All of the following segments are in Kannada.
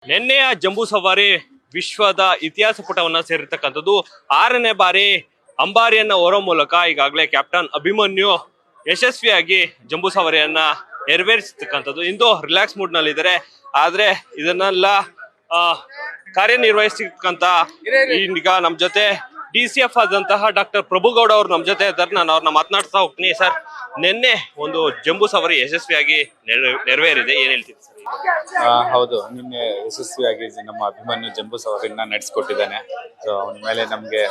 ನಿನ್ನೆಯ ಜಂಬೂ ಸವಾರಿ ವಿಶ್ವದ ಇತಿಹಾಸ ಪುಟವನ್ನ ಸೇರಿರ್ತಕ್ಕಂಥದ್ದು 6ನೇ ಬಾರಿ ಅಂಬಾರಿಯನ್ನ ಹೊರೋ ಮೂಲಕ ಈಗಾಗಲೇ ಕ್ಯಾಪ್ಟನ್ ಅಭಿಮನ್ಯು ಯಶಸ್ವಿಯಾಗಿ ಜಂಬೂ ಸವಾರಿಯನ್ನ ನೆರವೇರಿಸತಕ್ಕಂಥದ್ದು. ಇಂದು ರಿಲ್ಯಾಕ್ಸ್ ಮೂಡ್ ನಲ್ಲಿ ಇದ್ದಾರೆ. ಆದ್ರೆ ಇದನ್ನೆಲ್ಲ ಕಾರ್ಯನಿರ್ವಹಿಸತಕ್ಕಂತ ಈಗ ನಮ್ ಜೊತೆ DCF ಆದಂತಹ ಡಾಕ್ಟರ್ ಪ್ರಭುಗೌಡ ಅವರು ನಮ್ಮ ಜೊತೆ ಇದ್ದಾರೆ. ನಾನು ಅವ್ರನ್ನ ಮಾತನಾಡ್ತಾ ಹೋಗ್ತೀನಿ. ಸರ್, ನಿನ್ನೆ ಒಂದು ಜಂಬೂ ಸವಾರಿ ಯಶಸ್ವಿಯಾಗಿ ನೆರವೇರಿದೆ, ಏನ್ ಹೇಳ್ತೀರಿ ಸರ್? ಹೌದು, ನಿನ್ನೆ ಯಶಸ್ವಿಯಾಗಿ ನಮ್ಮ ಅಭಿಮನ್ಯು ಜಂಬೂ ಸವಾರಿನ ನಡೆಸ್ಕೊಟ್ಟಿದ್ದಾನೆ. ಸೊ ಅವನ ಮೇಲೆ ನಮ್ಗೆ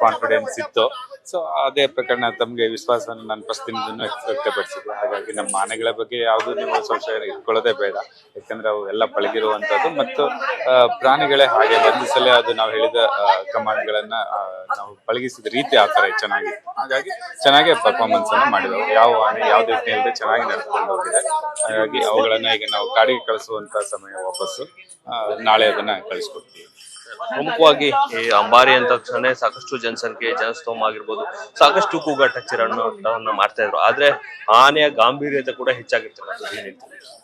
ಕಾನ್ಫಿಡೆನ್ಸ್ ಇತ್ತು. ಸೊ ಅದೇ ಪ್ರಕರಣ ತಮ್ಗೆ ವಿಶ್ವಾಸವನ್ನು ನಾನು ಫಸ್ಟ್ ದಿನದನ್ನು ವ್ಯಕ್ತಪಡಿಸಿದ್ದೆ. ಹಾಗಾಗಿ ನಮ್ಮ ಆನೆಗಳ ಬಗ್ಗೆ ಯಾವುದು ನೀವು ಸಂಶಯ ಇಟ್ಕೊಳ್ಳೋದೇ ಬೇಡ. ಯಾಕಂದ್ರೆ ಅವು ಎಲ್ಲ ಪಳಗಿರುವಂತದ್ದು ಮತ್ತು ಪ್ರಾಣಿಗಳೇ ಹಾಗೆ ಬಂಧಿಸಲೇ ಅದು ನಾವು ಹೇಳಿದ ಕಮಾಂಡ್ಗಳನ್ನ ನಾವು ಪಳಗಿಸಿದ ರೀತಿ ಆ ತರ ಚೆನ್ನಾಗಿತ್ತು. ಹಾಗಾಗಿ ಚೆನ್ನಾಗಿ ಪರ್ಫಾರ್ಮೆನ್ಸ್ ಅನ್ನು ಮಾಡಿದವು. ಯಾವ ಆನೆ ಯಾವುದೇ ರೀತಿ ಇಲ್ಲದೆ ಚೆನ್ನಾಗಿ ನಡೆದುಕೊಂಡು ಹೋಗಿದೆ. ಹಾಗಾಗಿ ಅವುಗಳನ್ನ ಈಗ ನಾವು ಕಾಡಿಗೆ ಕಳಿಸುವಂತ ಸಮಯ ವಾಪಸ್ಸು ನಾಳೆ ಅದನ್ನ ಕಳಿಸ್ಕೊಡ್ತೀವಿ. ಪ್ರಮುಖವಾಗಿ ಈ ಅಂಬಾರಿ ಅಂತ ತಕ್ಷಣ ಸಾಕಷ್ಟು ಜನಸಂಖ್ಯೆ, ಜನಸ್ತೋಮ ಆಗಿರ್ಬೋದು, ಸಾಕಷ್ಟು ಕೂಗಾಟ ಚಿರಣವನ್ನ ಮಾಡ್ತಾ ಇದ್ರು. ಆದ್ರೆ ಆನೆಯ ಗಾಂಭೀರ್ಯತೆ ಕೂಡ ಹೆಚ್ಚಾಗಿರ್ತಕ್ಕಂಥದ್ದು.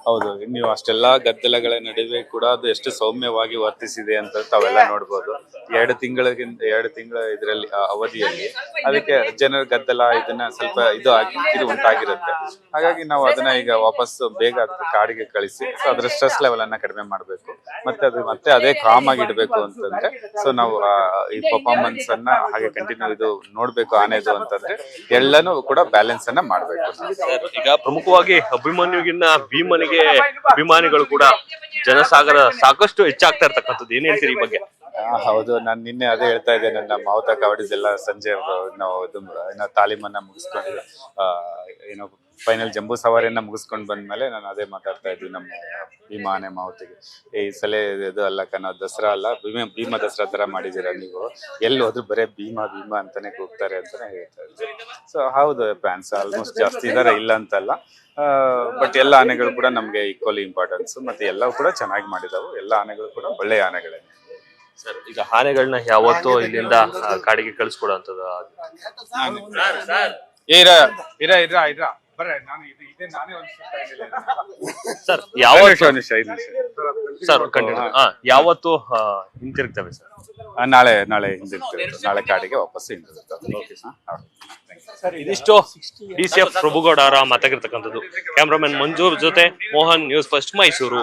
ಹೌದು, ನೀವು ಅಷ್ಟೆಲ್ಲಾ ಗದ್ದಲಗಳ ನಡುವೆ ಕೂಡ ಅದು ಎಷ್ಟು ಸೌಮ್ಯವಾಗಿ ವರ್ತಿಸಿದೆ ಅಂತ ತಾವೆಲ್ಲ ನೋಡ್ಬೋದು. 2 ತಿಂಗಳ ಇದರಲ್ಲಿ ಅವಧಿಯಲ್ಲಿ ಅದಕ್ಕೆ ಜನರ ಗದ್ದಲ ಇದನ್ನ ಸ್ವಲ್ಪ ಇದು ಉಂಟಾಗಿರುತ್ತೆ. ಹಾಗಾಗಿ ನಾವು ಅದನ್ನ ಈಗ ವಾಪಸ್ ಬೇಗ ಅದಕ್ಕೆ ಕಾಡಿಗೆ ಕಳಿಸಿ ಅದರ ಸ್ಟ್ರೆಸ್ ಲೆವೆಲ್ ಅನ್ನ ಕಡಿಮೆ ಮಾಡ್ಬೇಕು. ಮತ್ತೆ ಅದೇ ಕಾಮ್ ಆಗಿ ಇಡಬೇಕು ಅಂತಂದ್ರೆ ಸೊ ನಾವು ಈ ಪರ್ಫಾರ್ಮೆನ್ಸ್ ಅನ್ನ ಹಾಗೆ ಕಂಟಿನ್ಯೂ ಇದು ನೋಡ್ಬೇಕು ಆನೆದು ಅಂತಂದ್ರೆ ಎಲ್ಲಾನು ಕೂಡ ಬ್ಯಾಲೆನ್ಸ್ ಅನ್ನ ಮಾಡ್ಬೇಕು. ಈಗ ಪ್ರಮುಖವಾಗಿ ಅಭಿಮನ್ಯುಗಿನ್ನ ಭೀಮನಿಗೆ ಅಭಿಮಾನಿಗಳು ಕೂಡ ಜನಸಾಗರ ಸಾಕಷ್ಟು ಹೆಚ್ಚಾಗ್ತಾ ಇರ್ತಕ್ಕಂಥದ್ದು, ಏನ್ ಹೇಳ್ತೀರಿ ಈ ಬಗ್ಗೆ? ಹೌದು, ನಾನು ನಿನ್ನೆ ಅದೇ ಹೇಳ್ತಾ ಇದ್ದೆ. ನನ್ನ ಮಾವುತ ಕಬಡ್ಡಿಸ್ ಎಲ್ಲ ಸಂಜೆ ನಾವು ತಾಲೀಮನ್ನ ಮುಗಿಸ್ಕೊಂಡು ಏನೋ ಫೈನಲ್ ಜಂಬೂ ಸವಾರಿಯನ್ನ ಮುಗಿಸ್ಕೊಂಡು ಬಂದ್ಮೇಲೆ ನಾನು ಅದೇ ಮಾತಾಡ್ತಾ ಇದ್ವಿ ನಮ್ಮ ಭೀಮ ಆನೆ ಮಾವುತಿಗೆ. ಈ ಸಲ ಇದು ಅಲ್ಲ ಕಣ, ದಸರಾ ಅಲ್ಲ, ಭೀಮ ದಸರಾ ತರ ಮಾಡಿದೀರ ನೀವು, ಎಲ್ಲಿ ಹೋದ್ರು ಬರೇ ಭೀಮ ಅಂತಾನೆ ಕೂಗ್ತಾರೆ ಅಂತಾನೆ ಹೇಳ್ತಾ ಇದ್ವಿ. ಸೊ ಹೌದು, ಫ್ಯಾನ್ಸ್ ಆಲ್ಮೋಸ್ಟ್ ಜಾಸ್ತಿ ಇದಾರೆ, ಇಲ್ಲ ಅಂತಲ್ಲ. ಬಟ್ ಎಲ್ಲ ಆನೆಗಳು ಕೂಡ ನಮ್ಗೆ ಈಕ್ವಲಿ ಇಂಪಾರ್ಟೆನ್ಸ್. ಮತ್ತೆ ಎಲ್ಲವೂ ಕೂಡ ಚೆನ್ನಾಗಿ ಮಾಡಿದವು. ಎಲ್ಲ ಆನೆಗಳು ಕೂಡ ಒಳ್ಳೆಯ ಆನೆಗಳೇ. ಸರ್, ಈಗ ಆನೆಗಳನ್ನ ಯಾವತ್ತೂ ಇಲ್ಲಿಂದ ಕಾಡಿಗೆ ಕಳಿಸ್ಕೊಡುವಂಥದ್ದು. ಸರ್, ಯಾವತ್ತು ಹಿಂತಿರುಗ್ತವೆ ಸರ್? ನಾಳೆ ಹಿಂದಿರ್ತೇವೆ. ನಾಳೆ ಕಾಡಿಗೆ ವಾಪಸ್ ಹಿಂದಿರ್ತೇವೆ. ಸರ್, ಇದಿಷ್ಟು DCF ಪ್ರಭುಗೌಡ ಅವರ ಮಾತಾಗಿರ್ತಕ್ಕಂಥದ್ದು. ಕ್ಯಾಮ್ರಾಮನ್ ಮಂಜೂರ್ ಜೊತೆ ಮೋಹನ್, ನ್ಯೂಸ್ ಫಸ್ಟ್, ಮೈಸೂರು.